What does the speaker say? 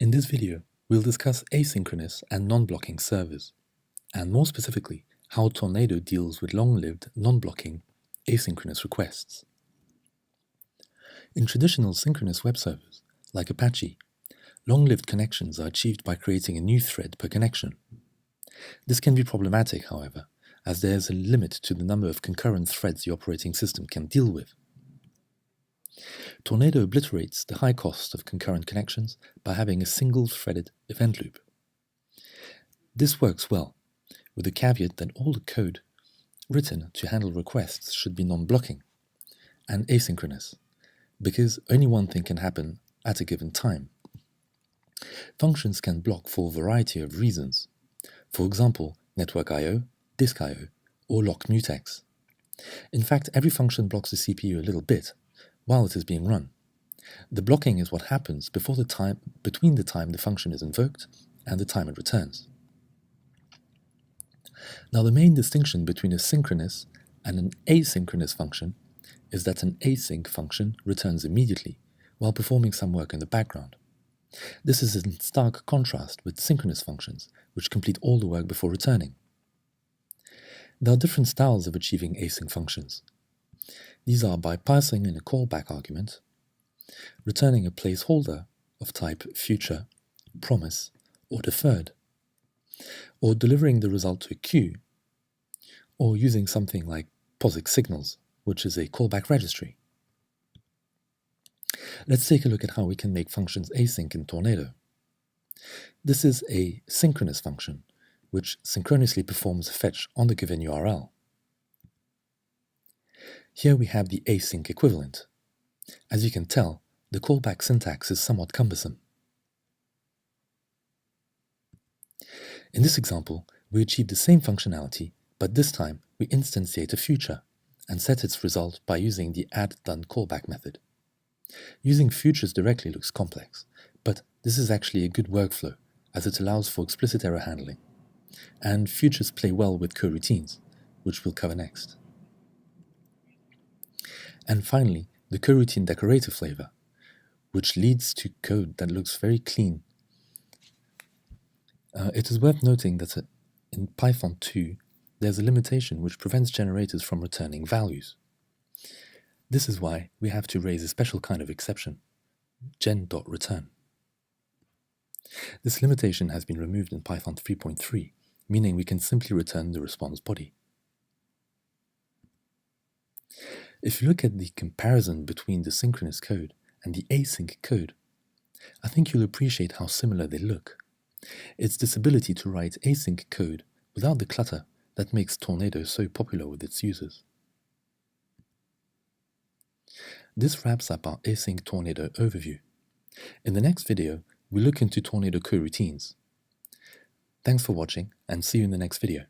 In this video, we'll discuss asynchronous and non-blocking servers, and more specifically, how Tornado deals with long-lived, non-blocking asynchronous requests. In traditional synchronous web servers, like Apache, long-lived connections are achieved by creating a new thread per connection. This can be problematic, however, as there is a limit to the number of concurrent threads the operating system can deal with. Tornado obliterates the high cost of concurrent connections by having a single-threaded event loop. This works well, with the caveat that all the code written to handle requests should be non-blocking and asynchronous, because only one thing can happen at a given time. Functions can block for a variety of reasons. For example, network I/O, disk I/O, or locked mutex. In fact, every function blocks the CPU a little bit while it is being run. The blocking is what happens between the time the function is invoked and the time it returns. Now, the main distinction between a synchronous and an asynchronous function is that an async function returns immediately while performing some work in the background. This is in stark contrast with synchronous functions, which complete all the work before returning. There are different styles of achieving async functions. These are by passing in a callback argument, returning a placeholder of type future, promise, or deferred, or delivering the result to a queue, or using something like POSIX signals, which is a callback registry. Let's take a look at how we can make functions async in Tornado. This is a synchronous function, which synchronously performs a fetch on the given URL. Here we have the async equivalent. As you can tell, the callback syntax is somewhat cumbersome. In this example, we achieve the same functionality, but this time we instantiate a future and set its result by using the add-done callback method. Using futures directly looks complex, but this is actually a good workflow as it allows for explicit error handling, and futures play well with coroutines, which we'll cover next. And finally, the coroutine decorator flavor, which leads to code that looks very clean. It is worth noting that in Python 2, there's a limitation which prevents generators from returning values. This is why we have to raise a special kind of exception, gen.return. This limitation has been removed in Python 3.3, meaning we can simply return the response body. If you look at the comparison between the synchronous code and the async code, I think you'll appreciate how similar they look. It's this ability to write async code without the clutter that makes Tornado so popular with its users. This wraps up our async Tornado overview. In the next video, we'll look into Tornado coroutines. Thanks for watching, and see you in the next video.